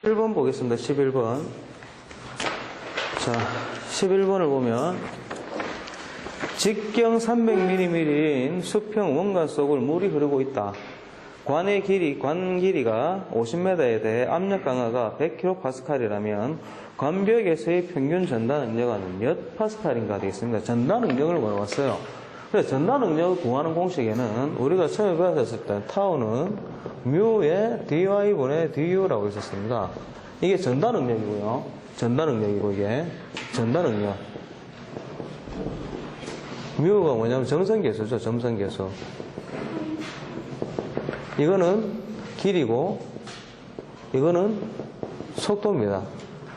11번 보겠습니다. 11번. 자, 11번을 보면 직경 300mm인 수평 원관 속을 물이 흐르고 있다. 관 길이가 50m에 대해 압력 강하가 100kPa이라면 관벽에서의 평균 전달 능력은 몇 파스칼인가 되겠습니다. 전달 능력을 물어봤어요. 그래서 전달 능력을 구하는 공식에는 우리가 처음에 배웠을 때 타우는 뮤의 dy분의 du라고 있었습니다. 이게 전달 능력이고요. 전달 능력이고 이게 전달 능력. 뮤가 뭐냐면 점선계수죠. 점선계수. 이거는 길이고 이거는 속도입니다.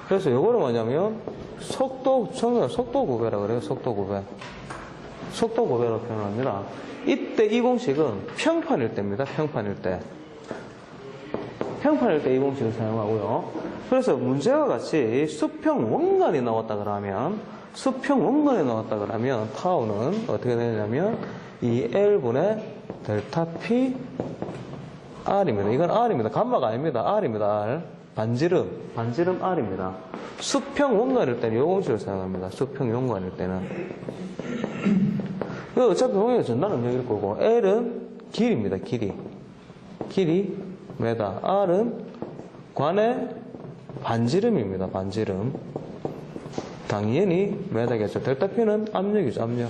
그래서 이거는 뭐냐면 속도 구배라고 그래요. 속도 구배. 속도 구배로 표현합니다. 이때 이 공식은 평판일 때입니다. 평판일 때. 평판일 때 이 공식을 사용하고요. 그래서 문제와 같이 수평 원관이 나왔다 그러면 타우는 어떻게 되냐면 이 L분의 델타 P R입니다. 이건 R입니다. 감마가 아닙니다. R입니다. R. 반지름 R입니다. 수평 원관일 때는 이 공식을 사용합니다. 수평 원관일 때는. 어차피 동의가 전달 능력일 거고, L은 길입니다. 길이 메다. R은 관의 반지름입니다. 반지름. 당연히 메다겠죠. 델타 P는 압력이죠. 압력.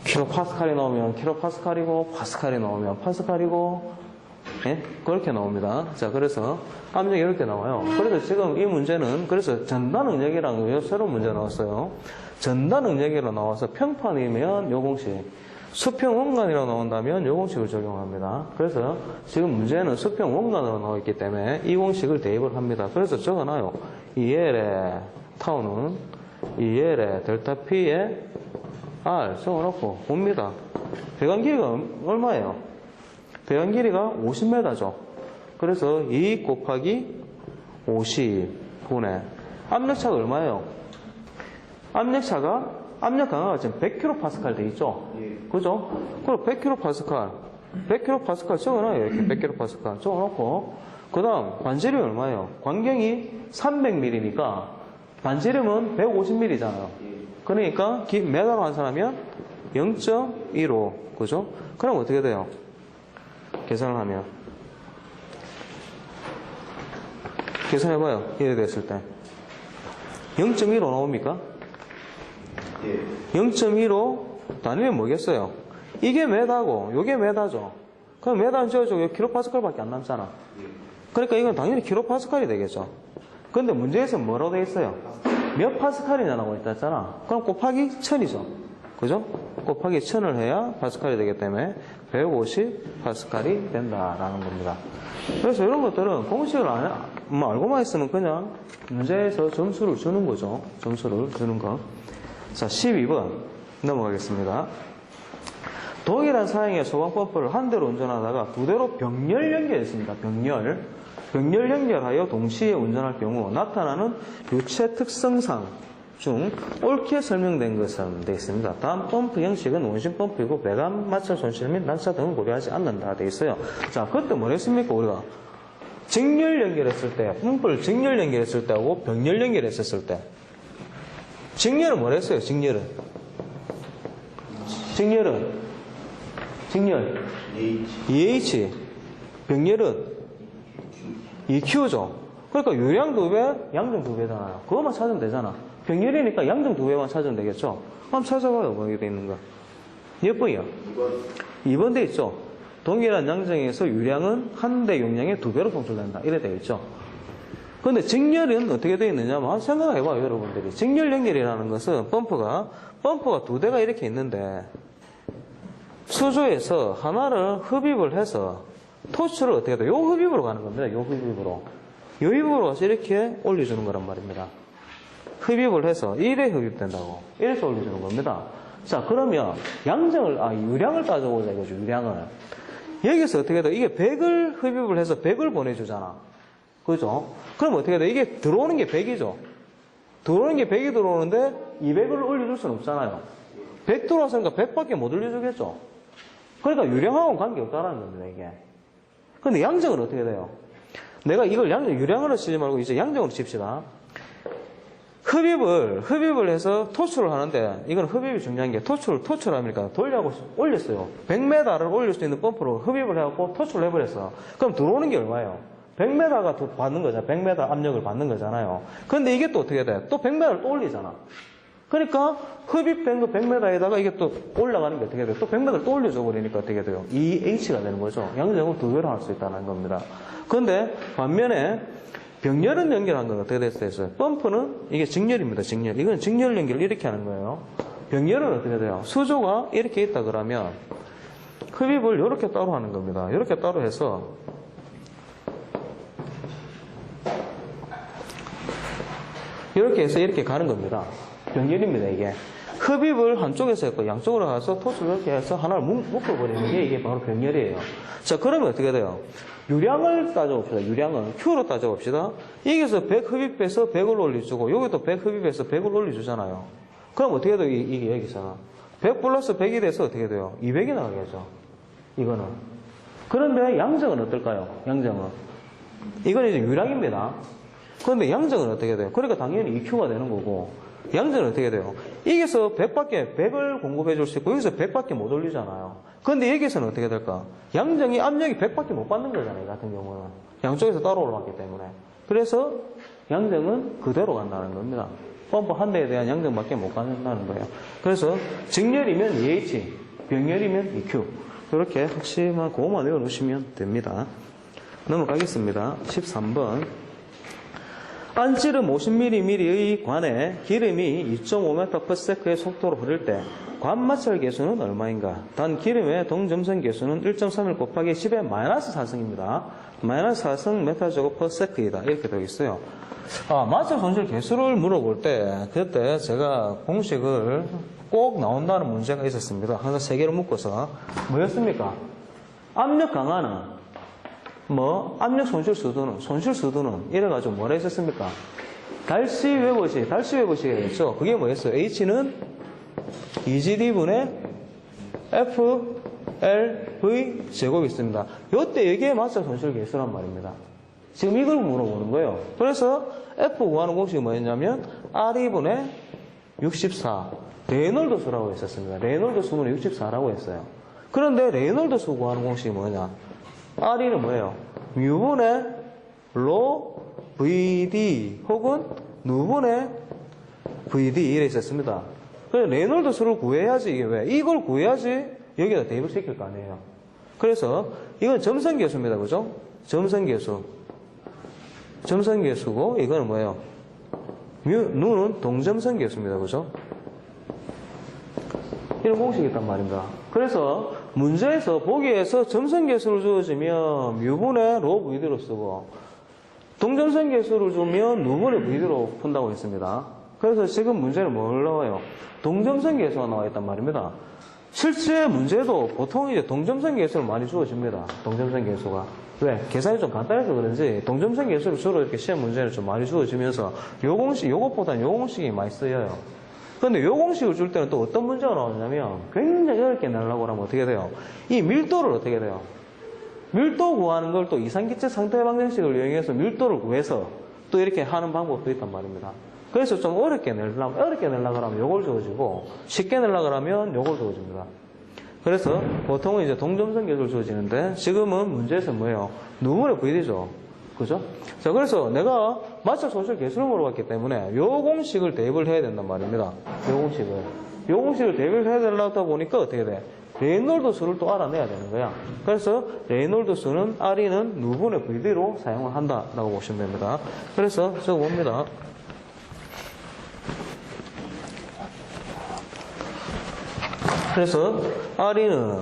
킬로파스칼이 나오면 킬로파스칼이고, 파스칼이 나오면 파스칼이고, 예? 그렇게 나옵니다. 자, 그래서 압력이 이렇게 나와요. 그래서 지금 이 문제는, 그래서 전달 능력이랑 새로운 문제 나왔어요. 전달 능력이로 나와서 평판이면 요 공식, 수평 원관이라고 나온다면 요 공식을 적용합니다. 그래서 지금 문제는 수평 원관으로 나와 있기 때문에 이 공식을 대입을 합니다. 그래서 적어놔요. 2L의 타우는 2L의 델타 P의 R 적어놓고 봅니다. 배관 길이가 얼마예요? 배관 길이가 50m죠. 그래서 2 곱하기 50분의 압력차가 얼마예요? 압력 강화가 지금 100kPa 돼 있죠? 그죠? 그럼 100kPa 적어놔요. 이렇게 100kPa 적어놓고, 그 다음, 반지름이 얼마예요? 관경이 300mm니까, 반지름은 150mm잖아요. 그러니까, 메다로 환산하면 0.15. 그죠? 그럼 어떻게 돼요? 계산을 하면. 계산해봐요. 이래 됐을 때. 0.15 나옵니까? 0.15 단위면 뭐겠어요? 이게 메다고, 요게 메다죠. 그럼 메다는 지어주고 킬로파스칼밖에 안 남잖아. 그러니까 이건 당연히 킬로파스칼이 되겠죠. 근데 문제에서 뭐라고 돼 있어요? 몇 파스칼이냐 나오고 있다 했잖아. 그럼 곱하기 1000이죠. 그죠? 곱하기 1000을 해야 파스칼이 되기 때문에 150 파스칼이 된다라는 겁니다. 그래서 이런 것들은 공식을 알고만 있으면 그냥 문제에서 점수를 주는 거죠. 점수를 주는 거. 자, 12번 넘어가겠습니다. 동일한 사양의 소방펌프를 한 대로 운전하다가 두 대로 병렬 연결했습니다. 병렬 연결하여 동시에 운전할 경우 나타나는 유체 특성상 중 옳게 설명된 것은 되어 있습니다. 다음 펌프 형식은 원심 펌프이고 배관 마찰 손실 및 난사 등을 고려하지 않는다 되어 있어요. 자, 그때 뭐 했습니까? 우리가 직렬 연결했을 때, 펌프를 직렬 연결했을 때하고 병렬 연결했을 때, 직렬은 뭐 했어요? 직렬 EH, 병렬은 EQ죠. 그러니까 요량 2배, 양정 2배잖아요. 그것만 찾으면 되잖아. 병렬이니까 양정 2배만 찾으면 되겠죠. 한번 찾아봐요. 뭐게 돼 있는 거. 몇 번이요? 2번 돼 있죠. 동일한 양정에서 유량은 한 대 용량의 2배로 송출된다. 이래 되어 있죠. 근데 직렬은 어떻게 되어 있느냐? 한번 생각해봐요, 여러분들이. 직렬 연결이라는 것은 펌프가 2대가 이렇게 있는데, 수조에서 하나를 흡입을 해서 토치를 어떻게 돼요? 요 흡입으로 가는 겁니다. 요 흡입으로 가서 이렇게 올려주는 거란 말입니다. 흡입을 해서 이래 흡입된다고. 이래서 올려주는 겁니다. 자, 그러면 유량을 따져보자 이거죠. 유량을. 여기서 어떻게 돼요? 이게 100을 흡입을 해서 100을 보내주잖아. 그죠? 그럼 어떻게 돼? 이게 들어오는 게 100이죠. 들어오는 게 100이 들어오는데 200을 올려줄 수는 없잖아요. 100 들어왔으니까 100밖에 못 올려주겠죠. 그러니까 유량하고는 관계없다라는 겁니다, 이게. 근데 양정은 어떻게 돼요? 내가 이걸 유량으로 쓰지 말고 이제 양정으로 칩시다. 흡입을 해서 토출을 하는데, 이건 흡입이 중요한 게, 토출합니까? 돌려고 올렸어요. 100m를 올릴 수 있는 펌프로 흡입을 해갖고 토출을 해버렸어. 그럼 들어오는 게 얼마예요? 100m가 받는 거잖아. 100m 압력을 받는 거잖아요. 근데 이게 또 어떻게 돼? 또 100m를 또 올리잖아. 그러니까 흡입된 거 100m에다가 이게 또 올라가는 게 어떻게 돼요? 또 100m를 또 올려줘 버리니까 어떻게 돼요? 2H가 되는 거죠. 양정을 두 배로 할 수 있다는 겁니다. 근데 반면에 병렬은 연결한 건 어떻게 됐어요? 펌프는 이게 직렬입니다. 직렬. 이건 직렬 연결을 이렇게 하는 거예요. 병렬은 어떻게 돼요? 수조가 이렇게 있다 그러면 흡입을 이렇게 따로 하는 겁니다. 이렇게 따로 해서 이렇게 해서 이렇게 가는 겁니다. 병렬입니다, 이게. 흡입을 한쪽에서 했고 양쪽으로 가서 토스를 이렇게 해서 하나를 묶어버리는 게 이게 바로 병렬이에요. 자, 그러면 어떻게 돼요? 유량을 따져봅시다. 유량은 Q로 따져봅시다. 여기서 100 흡입해서 100을 올려주고 여기도 100 흡입해서 100을 올려주잖아요. 그럼 어떻게 돼요? 이게 여기서 100 플러스 100이 돼서 어떻게 돼요? 200이 나가겠죠. 이거는. 그런데 양정은 어떨까요? 양정은. 이건 이제 유량입니다. 그런데 양정은 어떻게 돼요? 그러니까 당연히 2Q가 되는 거고, 양정은 어떻게 돼요? 여기서 100을 공급해 줄 수 있고, 여기서 100밖에 못 올리잖아요. 그런데 여기서는 어떻게 될까? 양정이 압력이 100밖에 못 받는 거잖아요, 이 같은 경우는. 양쪽에서 따로 올라왔기 때문에. 그래서 양정은 그대로 간다는 겁니다. 펌프 한 대에 대한 양정밖에 못 간다는 거예요. 그래서 직렬이면 EH, 병렬이면 EQ. 이렇게 핵심만 그것만 외워놓으시면 됩니다. 넘어가겠습니다. 13번. 안찌름 50mm의 관에 기름이 2.5m/s의 속도로 흐를 때 관마찰 계수는 얼마인가? 단 기름의 동점선 계수는 1.31 곱하기 10의 마이너스 4승입니다. 마이너스 4승 메타제곱퍼세크이다. 이렇게 되어 있어요. 마찰 손실 계수를 물어볼 때 그때 제가 공식을 꼭 나온다는 문제가 있었습니다. 항상 세 개를 묶어서 뭐였습니까? 압력 강화는 압력 손실 수두는 이래가지고 뭐라 했었습니까? 달시 웨버식이겠죠. 그게 뭐였어요? H는 EGD분의 FLV 제곱이 있습니다. 요때 이게 마찰 손실 계수란 말입니다. 지금 이걸 물어보는 거예요. 그래서 F 구하는 공식이 뭐였냐면 R2분의 64 레놀드 수라고 했었습니다. 레놀드 수분의 64라고 했어요. 그런데 레놀드 수 구하는 공식이 뭐냐? R는 뭐예요? 뮤분의 로 VD 혹은 누분의 VD 이래 있었습니다. 그래서 레놀드 수를 구해야지 이게 왜? 이걸 구해야지 여기다 대입을 시킬 거 아니에요. 그래서 이건 점선계수입니다. 그죠? 점선계수고 이거는 뭐예요? 누는 동점선계수입니다. 그죠? 이런 공식이 있단 말입니다. 그래서 문제에서 보기에서 점선계수를 주어지면 뮤분의 로 VD로 쓰고 동점선계수를 주면 누분의 VD로 푼다고 했습니다. 그래서 지금 문제는 뭘 나와요? 동점선계수가 나와 있단 말입니다. 실제 문제도 보통 이제 동점선계수를 많이 주어집니다. 동점선계수가. 왜? 계산이 좀 간단해서 그런지 동점선계수를 주로 이렇게 시험 문제를 좀 많이 주어지면서 요것보다는 요 공식이 많이 쓰여요. 근데 요 공식을 줄 때는 또 어떤 문제가 나오냐면 굉장히 어렵게 내려고 하면 어떻게 돼요? 이 밀도를 어떻게 돼요? 밀도 구하는 걸 또 이상기체 상태 방정식을 이용해서 밀도를 구해서 또 이렇게 하는 방법도 있단 말입니다. 그래서 좀 어렵게 내려고 하면 요걸 주어지고 쉽게 내려고 하면 요걸 주어집니다. 그래서 보통은 이제 동점선 계수를 주어지는데 지금은 문제에서 뭐예요? 누분의 VD죠. 그죠? 자, 그래서 내가 마찰 손실 계수를 물어봤기 때문에 요 공식을 대입을 해야 된단 말입니다. 요 공식을 대입을 해야 되려다 보니까 어떻게 돼? 레이놀드 수를 또 알아내야 되는 거야. 그래서 레이놀드 수는 R는 누분의 VD로 사용을 한다라고 보시면 됩니다. 그래서 저거 봅니다. 그래서 R는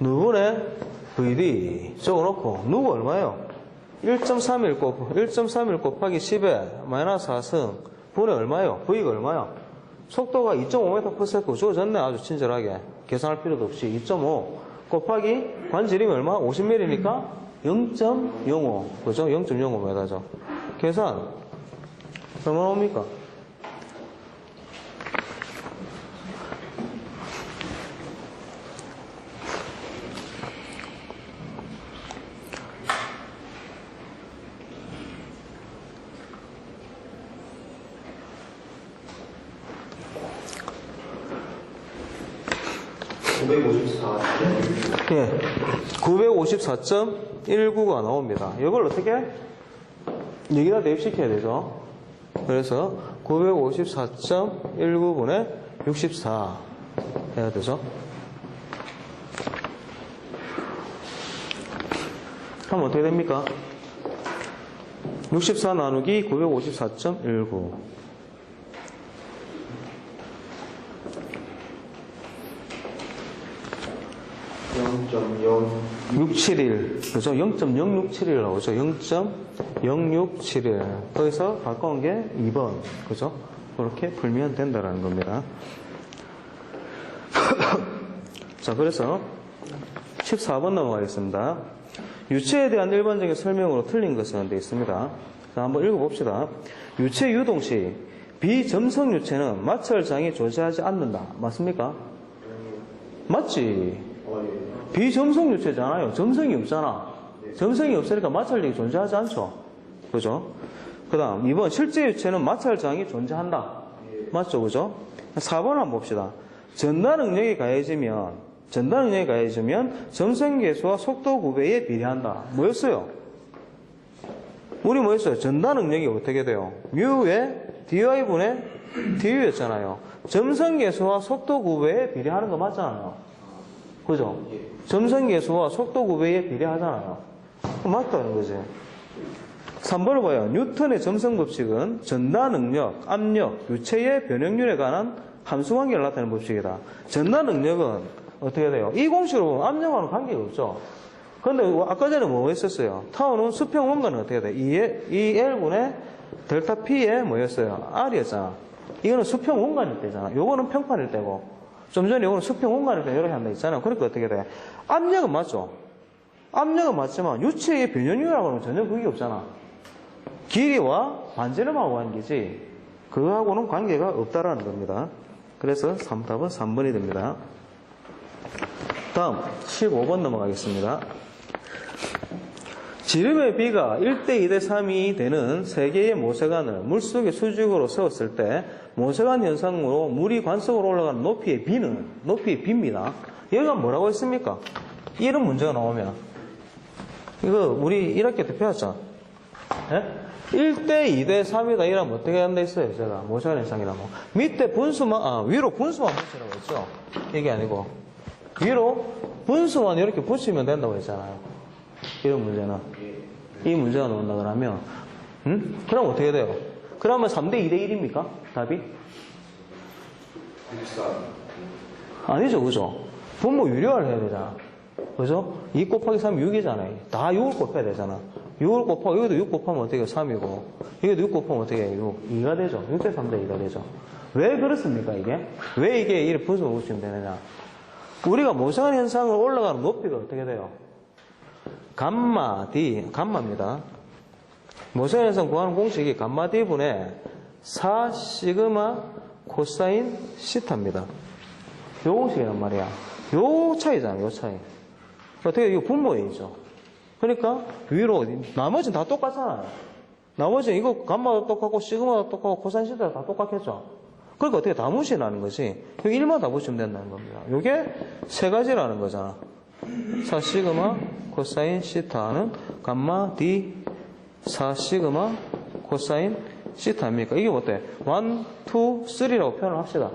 누분의 VD 적어놓고 누가 얼마예요? 1.31 곱하기 10에 마이너스 4승 분의 얼마예요? V가 얼마야? 속도가 2.5m/s 주어졌네. 아주 친절하게 계산할 필요도 없이 2.5 곱하기 관질이면 얼마? 50mm니까 0.05 그죠? 0.05m죠. 계산 얼마 나옵니까? 954. 예, 954.19가 나옵니다. 이걸 어떻게? 여기다 대입시켜야 되죠. 그래서 954.19분의 64 해야 되죠. 그럼 어떻게 됩니까? 64 나누기 954.19 671 그죠? 0.0671 나오죠. 0.0671 거기서 바꿔온 게 2번 그죠? 그렇게 풀면 된다라는 겁니다. 자, 그래서 14번 넘어가겠습니다. 유체에 대한 일반적인 설명으로 틀린 것은 되어 있습니다. 자, 한번 읽어봅시다. 유체 유동 시 비점성 유체는 마찰장이 존재하지 않는다. 맞습니까? 맞지? 비점성 유체잖아요. 점성이 없잖아. 점성이 없으니까 마찰력이 존재하지 않죠. 그죠? 그 다음 2번 실제 유체는 마찰장이 존재한다. 맞죠? 그죠? 4번 한번 봅시다. 전달 능력이 가해지면 점성계수와 속도 구배에 비례한다. 뭐였어요? 우리 뭐였어요? 전달 능력이 어떻게 돼요? 뮤의 dy분의 du였잖아요. 점성계수와 속도 구배에 비례하는 거 맞잖아요. 그죠? 점성계수와 속도 구배에 비례하잖아요. 맞다는 거지. 3번을 봐요. 뉴턴의 점성법칙은 전달 능력, 압력, 유체의 변형률에 관한 함수관계를 나타내는 법칙이다. 전달 능력은 어떻게 돼요? 이 공식으로 보면 압력과는 관계가 없죠. 근데 아까 전에 뭐 했었어요? 타우는 수평 원가는 어떻게 돼? 2L분의 델타 P의 뭐였어요? R이었잖아. 이거는 수평 원간일 때잖아. 요거는 평판일 때고. 좀 전에 요거는 수평 원간일 때 이렇게 한다 했잖아요. 그러니까 어떻게 돼? 압력은 맞죠? 압력은 맞지만 유체의 변형률하고는 전혀 그게 없잖아. 길이와 반지름하고 관계지 그거하고는 관계가 없다라는 겁니다. 그래서 답은 3번이 됩니다. 다음 15번 넘어가겠습니다. 지름의 비가 1대 2대 3이 되는 3개의 모세관을 물속의 수직으로 세웠을 때 모세관 현상으로 물이 관속으로 올라가는 높이의 비입니다. 얘가 뭐라고 했습니까? 이런 문제가 나오면 이거 우리 1학기 때 배웠죠? 예? 1대 2대 3이다 이러면 어떻게 한다 했어요? 제가 모세관 현상이라고 밑에 분수만 위로 분수만 붙이라고 했죠? 이게 아니고 위로 분수만 이렇게 붙이면 된다고 했잖아요. 이런 문제는. 이 문제가 나온다 그러면, 그럼 어떻게 돼요? 그러면 3대 2대 1입니까? 답이? 아니죠, 그죠? 분모 유료화를 해야 되잖아. 그죠? 2 곱하기 3이 6이잖아요. 다 6을 곱해야 되잖아. 6을 곱하고, 여기도 6 곱하면 어떻게 해요? 3이고, 여기도 6 곱하면 어떻게 해요? 6. 2가 되죠. 6대 3대 2가 되죠. 왜 그렇습니까, 이게? 왜 이게 이렇게 분수를 붙이면 되느냐? 우리가 모세관 현상으로 올라가는 높이가 어떻게 돼요? 감마 D, 감마입니다. 모세관 현상 구하는 공식이 감마 D분의 4 시그마 코사인 시타입니다. 요 공식이란 말이야. 요 차이잖아, 요 차이. 어떻게, 이거 분모이죠. 그러니까, 위로, 나머지는 다 똑같잖아요. 나머지는 이거 감마도 똑같고, 시그마도 똑같고, 코사인 시타도 다 똑같겠죠. 그러니까 어떻게 다 무시라는 거지. 여기 1만 다 붙이면 된다는 겁니다. 요게 세 가지라는 거잖아. 4 시그마 코사인 시타는 감마 D 4 시그마 코사인 시타입니까? 이게 어때? 1, 2, 3라고 표현을 합시다.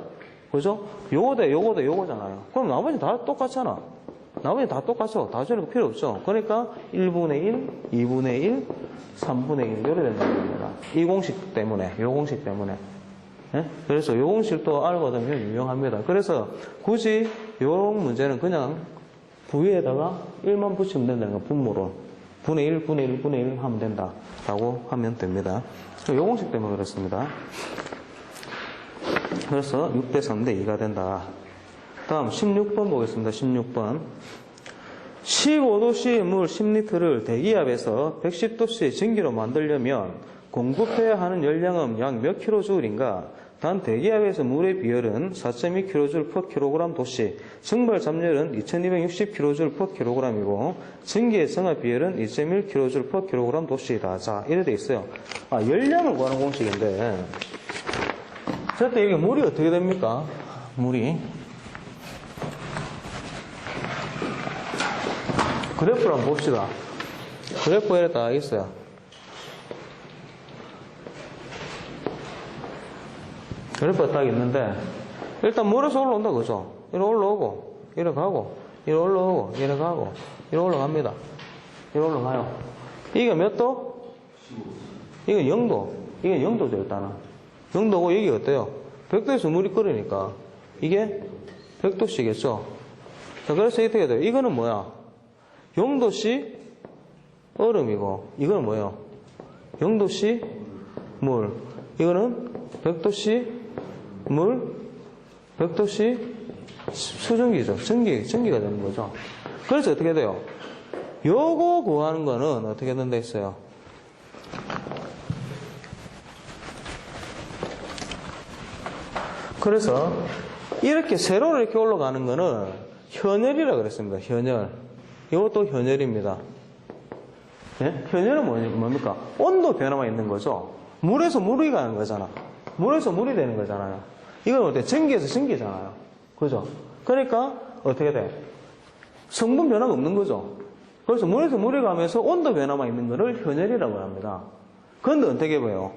그죠? 요거 대 요거 대 요거잖아요. 그럼 나머지 다 똑같잖아. 나머지 다 똑같죠. 다 주는 거 필요 없죠. 그러니까 1분의 1, 2분의 1, 3분의 1 이렇게 된다는 겁니다. 이 공식 때문에, 요 공식 때문에. 예? 그래서 요 공식도 알거든요. 유용합니다. 그래서 굳이 요 문제는 그냥 부위에다가 1만 붙이면 된다는 거, 분모로. 분의 1, 분의 1, 분의 1 하면 된다. 라고 하면 됩니다. 요 공식 때문에 그렇습니다. 그래서 6대 3대 2가 된다. 다음 16번 보겠습니다. 16번. 15도씨의 물 10리터를 대기압에서 110도씨의 전기로 만들려면 공급해야 하는 열량은 약 몇 킬로줄인가? 단 대기압에서 물의 비열은 4.2kJ per kg 도씨, 증발 잠열은 2260kJ per kg이고 전기의 정화 비열은 2.1kJ per kg 도씨이다. 자, 이래 돼 있어요. 열량을 구하는 공식인데 저때 여기 물이 어떻게 됩니까? 물이 그래프를 한번 봅시다. 그래프 이랬다 하겠어요. 그래프가 딱 있는데, 일단 물에서 올라온다, 그죠? 이리 올라오고, 이리 가고, 이리 올라오고, 이리 가고, 이리 올라갑니다. 이리 올라가요. 이게 몇 도? 이건 0도. 이게 0도죠, 일단은. 0도고, 여기 어때요? 100도에서 물이 끓으니까, 이게 100도씨겠죠? 자, 그래서 어떻게 돼요? 이거는 뭐야? 0도씨 얼음이고, 이거는 뭐예요? 0도씨 물. 이거는 100도씨 물, 100도씨 수증기죠. 전기가 되는 거죠. 그래서 어떻게 돼요? 요거 구하는 거는 어떻게 된다 했어요? 그래서 이렇게 세로로 이렇게 올라가는 거는 현열이라고 그랬습니다. 현열. 이것도 현열입니다. 네? 현열은 뭡니까? 온도 변화만 있는 거죠. 물에서 물이 가는 거잖아. 물에서 물이 되는 거잖아요. 이건 어때? 전기에서 전기잖아요. 그죠? 그러니까 어떻게 돼? 성분 변화가 없는 거죠. 그래서 물에서 물이 가면서 온도 변화만 있는 거를 현열이라고 합니다. 그런데 어떻게 보여요?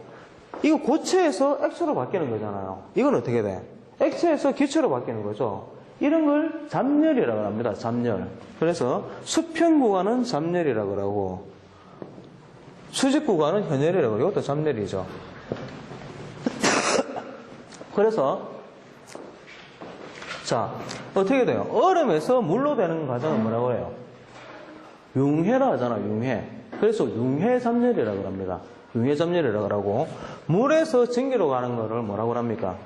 이거 고체에서 액체로 바뀌는 거잖아요. 이건 어떻게 돼? 액체에서 기체로 바뀌는 거죠. 이런 걸 잡열이라고 합니다. 잡열. 그래서 수평 구간은 잡열이라고 하고 수직 구간은 현열이라고 해요. 이것도 잡열이죠. 그래서 자 어떻게 돼요? 얼음에서 물로 되는 과정은 뭐라고 해요? 융해라 하잖아. 융해. 그래서 융해 잡열이라고 합니다. 융해 잡열이라고 하고 물에서 전기로 가는 거를 뭐라고 합니까?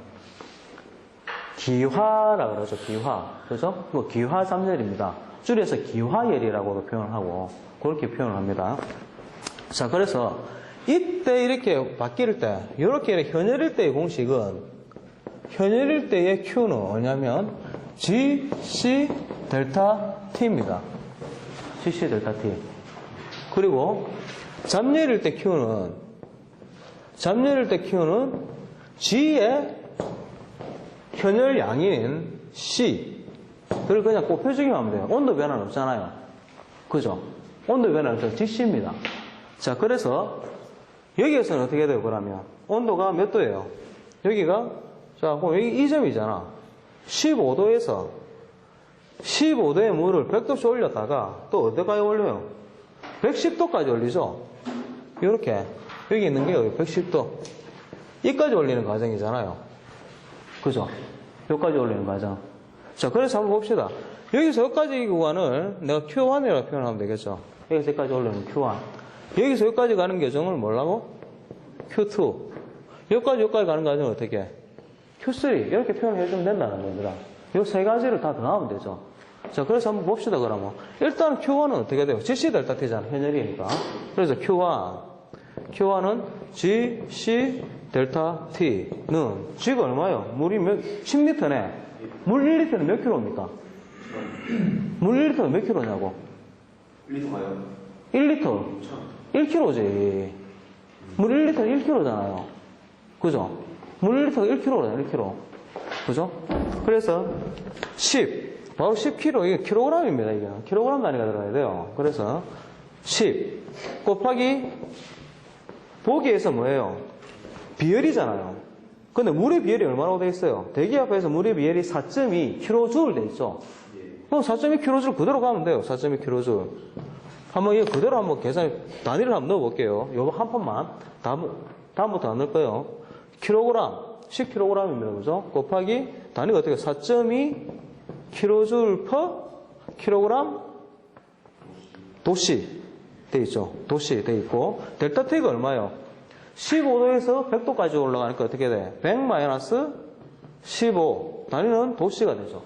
기화라고 그러죠. 기화. 그죠? 뭐 기화 잡열입니다. 줄여서 기화열이라고도 표현하고 그렇게 표현을 합니다. 자, 그래서 이때 이렇게 바뀔 때, 이렇게 현열일 때의 공식은 현열일 때의 Q는 뭐냐면 GC 델타 T입니다. GC 델타 T. 그리고 잡열일 때 Q는 G의 현열량인 C. 그걸 그냥 꼭 표준기만 하면 돼요. 온도 변화는 없잖아요. 그죠? 온도 변화는 없어요. GC입니다. 자, 그래서 여기에서는 어떻게 돼요, 그러면? 온도가 몇 도예요? 여기가, 자, 그럼 여기 이 점이잖아. 15도에서 15도의 물을 100도씩 올렸다가 또 어디까지 올려요? 110도까지 올리죠? 이렇게. 여기 있는 게 여기 110도. 여기까지 올리는 과정이잖아요. 그죠? 여기까지 올리는 과정. 자, 그래서 한번 봅시다. 여기서 여기까지 구간을 내가 Q1이라고 표현하면 되겠죠? 여기서 여기까지 올리는 Q1. 여기서 여기까지 가는 과정을 뭐라고? Q2. 여기까지 가는 과정은 어떻게 해? Q3. 이렇게 표현해주면 된다는 겁니다. 이 세 가지를 다 더하면 되죠. 자, 그래서 한번 봅시다, 그러면. 일단 Q1은 어떻게 돼요? GC 델타 T잖아, 현열이니까. 그래서 Q1은 GC 델타 T는 G가 얼마예요? 물이 10리터네. 물 1리터는 몇 킬로입니까? 물 1리터는 몇 킬로냐고? 1리터가요? 1리터. 1kg지. 물 1리터 1kg잖아요. 그죠? 물 1리터가 1kg잖아요, 1kg. 그죠? 그래서 10. 바로 10kg. 이게 킬로그램입니다, 이게. 킬로그램 단위가 들어가야 돼요. 그래서 10 곱하기 보기에서 뭐예요? 비열이잖아요. 근데 물의 비열이 얼마나 돼 있어요? 대기압에서 물의 비열이 4.2kJ 돼 있죠? 그럼 4.2kJ 그대로 가면 돼요. 4.2kJ. 한번 이거 그대로 한번 단위를 한번 넣어볼게요. 요거 한 판만. 다음부터 안 넣을 거예요. 킬로그램, 10kg입니다. 그죠? 곱하기 단위가 어떻게 4.2kJ per 킬로그램 도씨 돼 있죠. 도씨 돼 있고 델타 T가 얼마예요? 15도에서 100도까지 올라가니까 어떻게 돼? 100 마이너스 15 단위는 도씨가 되죠.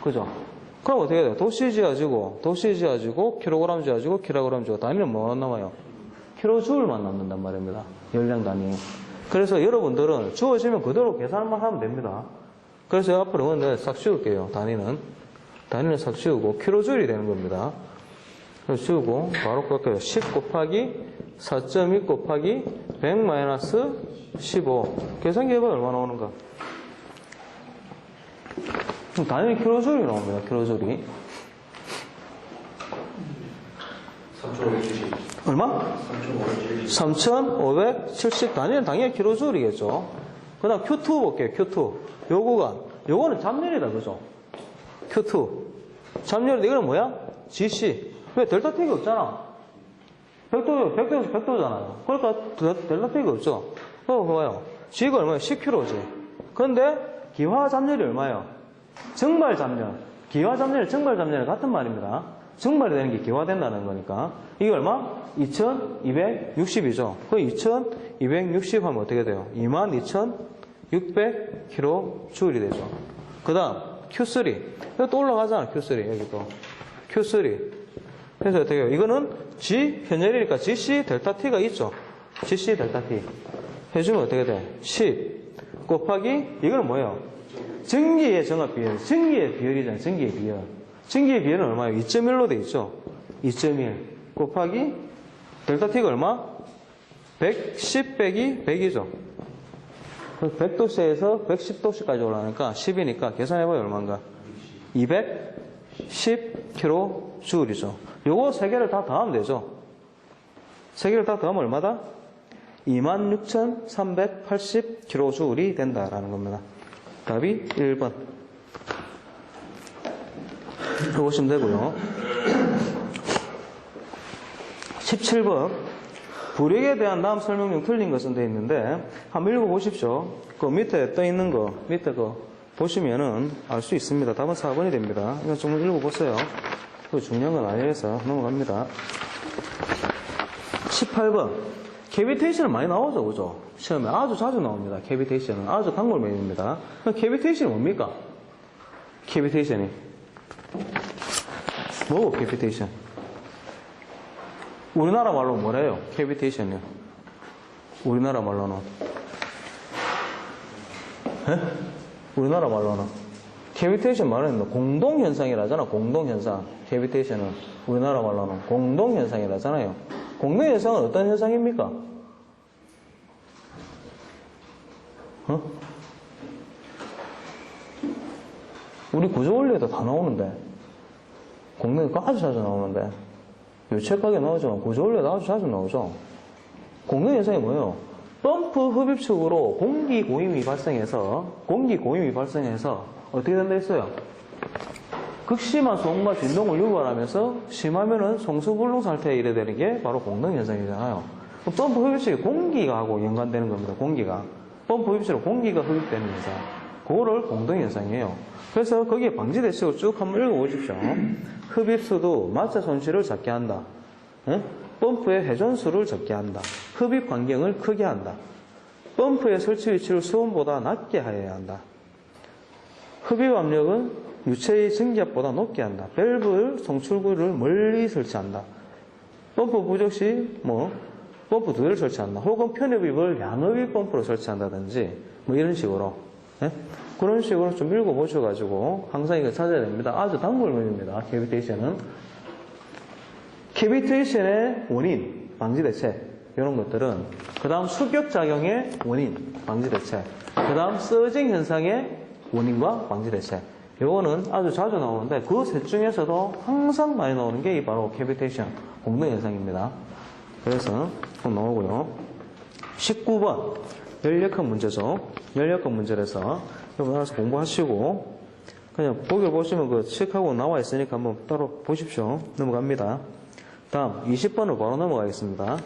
그죠? 그럼 어떻게 돼요? 도씨 지어지고 킬로그램 지어지고 킬로그램 지어지고 단위는 뭐만 남아요? 킬로줄만 남는단 말입니다. 열량 단위. 그래서 여러분들은 주어지면 그대로 계산만 하면 됩니다. 그래서 앞으로 내가 싹 씌울게요. 단위는 싹 씌우고 킬로줄이 되는 겁니다. 그래서 씌우고 바로 깎아요. 10 곱하기 4.2 곱하기 100 마이너스 15 계산기 해봐요. 얼마 나오는가? 단위 킬로줄이 나옵니다. 킬로줄이. 3,570. 얼마? 3,570. 3,570 당연히 킬로줄이겠죠. 그 다음 Q2 볼게요. Q2. 요 구간. 요거는 잡열이다. 그죠? Q2. 잡열인데 이거는 뭐야? GC. 왜 델타 T가 없잖아. 100도에서 100도잖아요. 그러니까 델타 T가 없죠. 봐요. G가 얼마예요? 10kg지. 근데 기화 잡열이 얼마예요? 증발 잡열. 기화 잡열, 증발 잡열이 같은 말입니다. 증발이 되는 게 기화된다는 거니까. 이게 얼마? 2260이죠. 그 2260 하면 어떻게 돼요? 22,600kJ이 되죠. 그 다음, Q3. 이거 또 올라가잖아, Q3. 여기 또. Q3. 그래서 어떻게 해요? 이거는 G, 현열이니까 GC 델타 T가 있죠. GC 델타 T. 해주면 어떻게 돼? 10 곱하기, 이거는 뭐예요? 전기의 정합 비열. 전기의 비열이잖아요. 전기의 비열. 전기의 비열은 얼마예요? 2.1로 돼 있죠. 2.1 곱하기 델타 T가 얼마? 110 빼기 100이죠. 100도씨에서 110도씨까지 올라가니까 10이니까 계산해봐요. 얼마인가? 210kJ이죠. 요거 3개를 다 더하면 되죠. 3개를 다 더하면 얼마다? 26,380kJ이 된다라는 겁니다. 답이 1번. 해보시면 되고요. 17번. 부력에 대한 다음 설명중 틀린 것은 되어 있는데 한번 읽어보십시오. 그 밑에 떠 있는 거, 밑에 거 보시면은 알 수 있습니다. 답은 4번이 됩니다. 이거 좀 읽어보세요. 그 중요한 건 아니라서 넘어갑니다. 18번. 캐비테이션은 많이 나오죠, 그죠? 시험에 아주 자주 나옵니다. 캐비테이션은 아주 단골맨입니다. 캐비테이션이 뭡니까? 캐비테이션이 뭐고 캐비테이션? 우리나라 말로 뭐래요? 캐비테이션이요. 우리나라 말로는 우리나라 말로는 캐비테이션 말하는 공동현상이라잖아. 공동현상. 캐비테이션은 우리나라 말로는 공동현상이라잖아요. 공동현상은 어떤 현상입니까? 우리 구조원리에도 다 나오는데 공동현상 아주 자주 나오는데 유책하게 나오지만 구조원리에도 아주 자주 나오죠. 공동현상이 뭐예요? 펌프 흡입축으로 공기 고임이 발생해서 어떻게 된다 했어요? 극심한 소음과 진동을 유발하면서 심하면은 송수불능 상태에 이래 되는 게 바로 공동현상이잖아요. 펌프 흡입축이 공기가 하고 연관되는 겁니다. 공기가. 펌프 흡입축으로 공기가 흡입되는 현상. 그거를 공동현상이에요. 그래서 거기에 방지 대책을 쭉 한번 읽어보십시오. 흡입수도 마찰 손실을 작게 한다. 펌프의 회전수를 적게 한다. 흡입 반경을 크게 한다. 펌프의 설치 위치를 수온보다 낮게 하여야 한다. 흡입 압력은 유체의 증기압보다 높게 한다. 밸브 송출구를 멀리 설치한다. 펌프 부족 시 펌프 2개를 설치한다. 혹은 편흡입을 양흡입 펌프로 설치한다든지 이런 식으로 그런 식으로 좀 읽어보셔가지고 항상 이거 찾아야 됩니다. 아주 단골문입니다. 캐비테이션의 원인, 방지대책 이런 것들은 그 다음 수격작용의 원인, 방지대책 그 다음 서징 현상의 원인과 방지대책 이거는 아주 자주 나오는데 그 셋 중에서도 항상 많이 나오는 게 바로 캐비테이션, 공동현상입니다. 그래서 좀 나오고요. 19번 열역학 문제죠. 열역학 문제라서 여러분 알아서 공부하시고 그냥 보기를 보시면 그 칙하고 나와 있으니까 한번 따로 보십시오. 넘어갑니다. 다음 20번을 바로 넘어가겠습니다.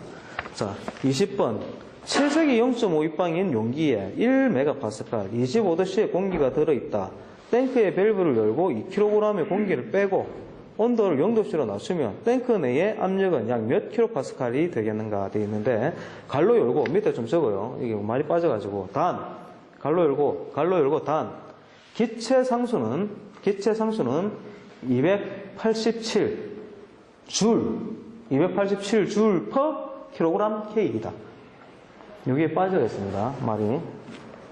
자, 20번 체색이 0.5입방인 용기에 1MPa 25도씨의 공기가 들어있다. 탱크의 밸브를 열고 2kg의 공기를 빼고 온도를 0도씨로 낮추면 탱크 내의 압력은 약 몇 kPa이 되겠는가 되어 있는데 갈로 열고 밑에 좀 적어요. 이게 많이 빠져가지고 갈로 열고 단 기체 상수는 287줄 per kg K이다. 여기에 빠져 있습니다. 말이.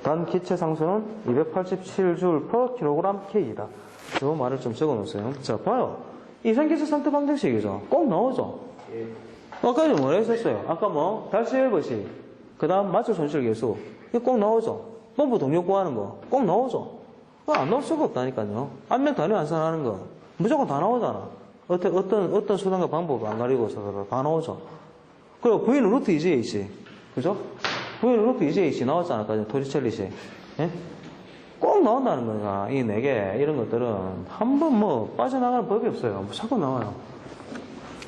단 기체 상수는 287줄 per kg K이다. 이 말을 좀 적어 놓으세요. 자, 봐요. 이상기체 상태 방정식이죠. 꼭 나오죠. 아까 뭐라 했었어요? 아까 달수 열버시, 그 다음 마찰 손실 계수. 이거 꼭 나오죠. 펌프 동력 구하는 거. 꼭 나오죠. 안 나올 수가 없다니까요. 압력 단위 환산하는 거. 무조건 다 나오잖아. 어떤 수단과 방법을 안 가리고서 다 나오죠. 그리고 V는 루트 2JH. 그죠? V는 루트 2JH 나왔잖아. 아까 토리첼리시. 예? 꼭 나온다는 거야. 이 4개, 이런 것들은 한 번 뭐 빠져나가는 법이 없어요. 자꾸 나와요.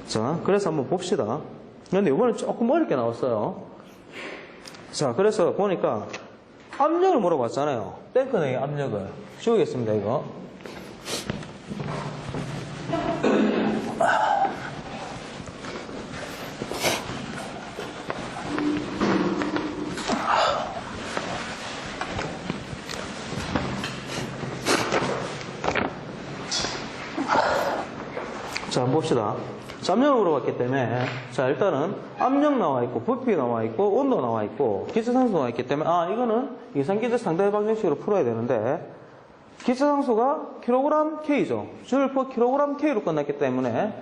자, 그래서 한번 봅시다. 근데 이번엔 조금 어렵게 나왔어요. 자, 그래서 보니까 압력을 물어봤잖아요. 탱크내의 압력을. 지우겠습니다, 이거. 자, 한번 봅시다. 자, 압력을 물어봤기 때문에, 자, 일단은 압력 나와 있고, 부피 나와 있고, 온도 나와 있고, 기체상수 나와 있기 때문에, 이거는 이상기체 상대 방정식으로 풀어야 되는데, 기체상수가 킬로그램 K죠. 줄 per 킬로그램 K로 끝났기 때문에,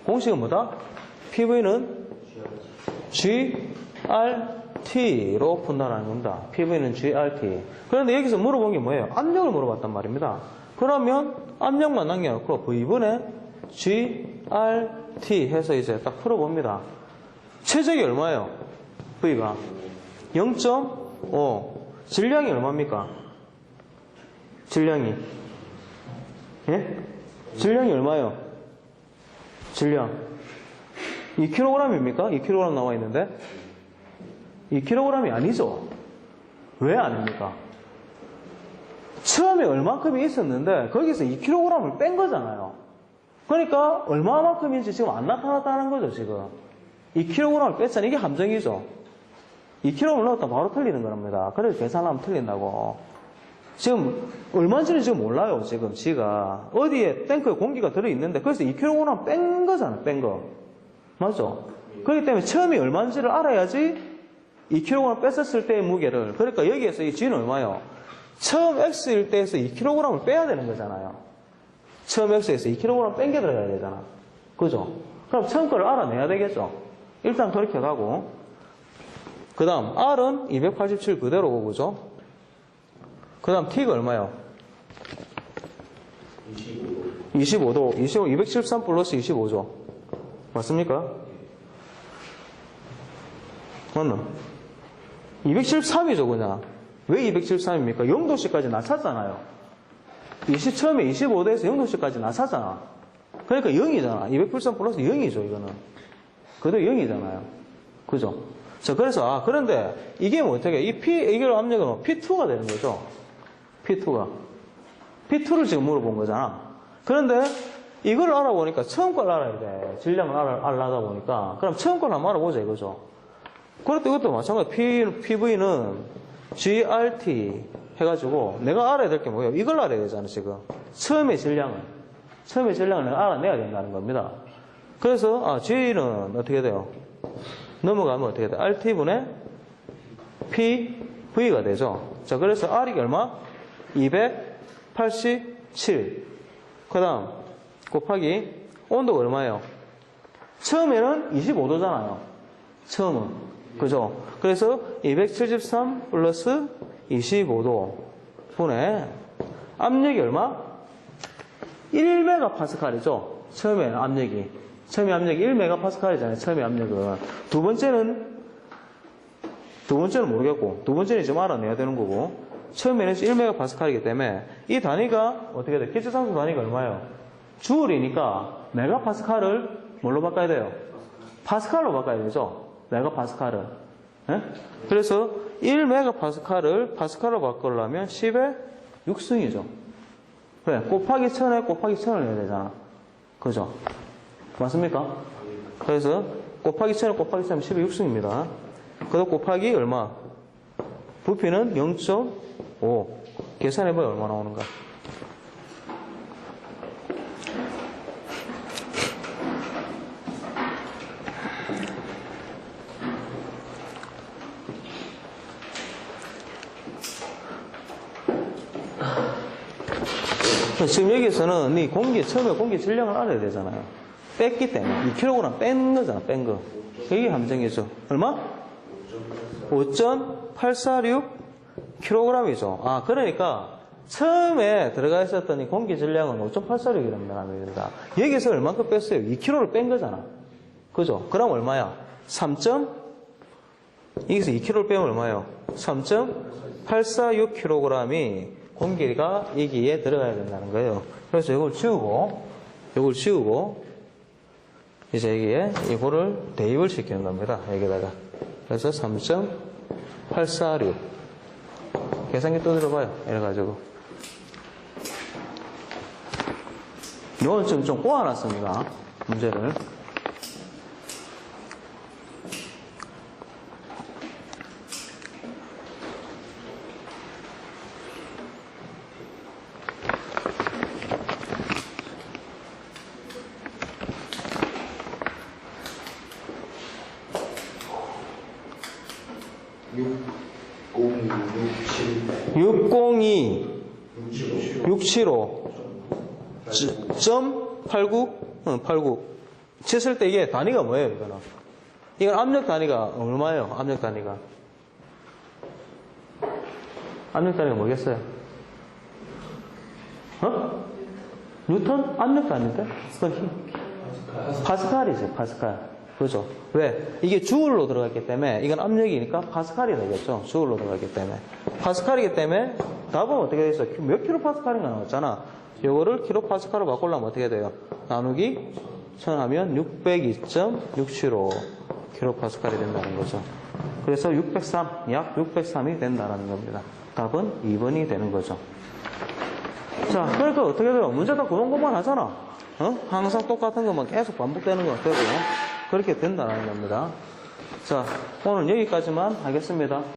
공식은 뭐다? PV는 GRT로 푼다라는 겁니다. PV는 GRT. 그런데 여기서 물어본 게 뭐예요? 압력을 물어봤단 말입니다. 그러면 압력만 남겨놓고 V분의 GRT 해서 이제 딱 풀어봅니다. 최적이 얼마예요? V가 0.5. 질량이 얼마입니까? 질량이 예? 질량이 얼마예요? 질량 2kg입니까? 2kg 나와 있는데 2kg이 아니죠. 왜 아닙니까? 처음에 얼마큼이 있었는데 거기서 2kg을 뺀 거잖아요. 그러니까 얼마만큼인지 지금 안 나타났다는 거죠. 지금 2kg을 뺐잖아요. 이게 함정이죠. 2kg를 넣었다 바로 틀리는 겁니다. 그래서 계산하면 틀린다고. 지금 얼마인지는 지금 몰라요. 지금 지가 어디에 탱크에 공기가 들어있는데 그래서 2kg 뺀 거잖아요. 뺀 거 맞죠? 그렇기 때문에 처음이 얼마인지를 알아야지 2kg 뺐었을 때의 무게를. 그러니까 여기에서 이 G는 얼마예요? 처음 X일 때에서 2kg을 빼야 되는 거잖아요. 처음 X에서 2kg 뺀 게 들어가야 되잖아. 그죠? 그럼 처음 거를 알아내야 되겠죠? 일단 그렇게 가고 그 다음 R은 287 그대로고 그죠? 그 다음 T가 얼마요? 25도. 273 플러스 25죠. 맞습니까? 맞나? 273이죠 그냥. 왜 273입니까? 0도씨까지 낮췄잖아요. 처음에 25도에서 0도씨까지 낮췄잖아. 그러니까 0이잖아. 283 플러스 0이죠 이거는. 그대로 0이잖아요. 그죠? 자, 그래서, 그런데 이게 뭐 어떻게, 이걸 압력은 P2가 되는 거죠. P2가. P2를 지금 물어본 거잖아. 그런데 이걸 알아보니까 처음 걸 알아야 돼. 질량을 알아다 보니까. 그럼 처음 걸 한번 알아보자 이거죠. 그럴 때 이것도 마찬가지. PV는 GRT 해가지고 내가 알아야 될 게 뭐예요? 이걸 알아야 되잖아, 지금. 처음의 질량을 내가 알아내야 된다는 겁니다. 그래서, G는 어떻게 돼요? 넘어가면 어떻게 돼요? RT분의 PV가 되죠. 자, 그래서 R이 얼마? 287. 그 다음, 곱하기, 온도가 얼마예요? 처음에는 25도잖아요. 처음은. 그죠? 그래서 273 플러스 25도 분의 압력이 얼마? 1메가파스칼이죠. 처음에 압력이 1메가파스칼이잖아요. 처음에 압력은. 두 번째는 모르겠고, 두 번째는 좀 알아내야 되는 거고, 처음에는 1메가파스칼이기 때문에 이 단위가 어떻게 돼요? 기체상수 단위가 얼마예요? 주울이니까 메가파스칼을 뭘로 바꿔야 돼요? 파스칼로 바꿔야 되죠. 메가파스칼을. 네? 그래서 1메가파스칼을 파스칼로 바꾸려면 10의 6승이죠. 그래, 곱하기 1000에 곱하기 1000을 해야 되잖아. 그죠? 맞습니까? 그래서 곱하기 1000에 곱하기 1000은 10의 6승입니다. 그다음 곱하기 얼마? 부피는 0.5. 계산해봐요. 얼마 나오는가? 지금 여기서는 이 처음에 공기 질량을 알아야 되잖아요. 뺐기 때문에. 2kg 뺀 거잖아, 뺀 거. 이게 함정이죠. 얼마? 5.846kg이죠. 그러니까 처음에 들어가 있었던 이 공기 질량은 5.846이랍니다. 남입니다. 여기서 얼만큼 뺐어요? 2kg를 뺀 거잖아. 그죠? 그럼 얼마야? 3. 여기서 2kg를 빼면 얼마예요? 3.846kg이 공기가 여기에 들어가야 된다는 거예요. 그래서 이걸 지우고, 이제 여기에 이거를 대입을 시키는 겁니다. 여기다가. 그래서 3.846. 계산기 또 들어봐요. 이래가지고. 이건 좀 꼬아놨습니다. 문제를. 육 602 675 675.89? 응, 89. 쳤을 때 이게 단위가 뭐예요, 이거는? 이건 압력 단위가 얼마예요, 압력 단위가? 압력 단위가 뭐겠어요? 어? 뉴턴? 압력 단위인데? 파스칼이지, 파스칼. 그죠? 왜? 이게 주울로 들어갔기 때문에, 이건 압력이니까 파스칼이 되겠죠? 주울로 들어갔기 때문에. 파스칼이기 때문에, 답은 어떻게 돼 있어? 몇 킬로 파스칼인가 나왔잖아. 요거를 킬로 파스칼로 바꾸려면 어떻게 돼요? 나누기 1000 하면 602.675 킬로 파스칼이 된다는 거죠. 그래서 603, 약 603이 된다는 겁니다. 답은 2번이 되는 거죠. 자, 그러니까 어떻게 돼요? 문제 다 그런 것만 하잖아. 어? 항상 똑같은 것만 계속 반복되는 거 되고, 그렇게 된다는 겁니다. 자, 오늘 여기까지만 하겠습니다.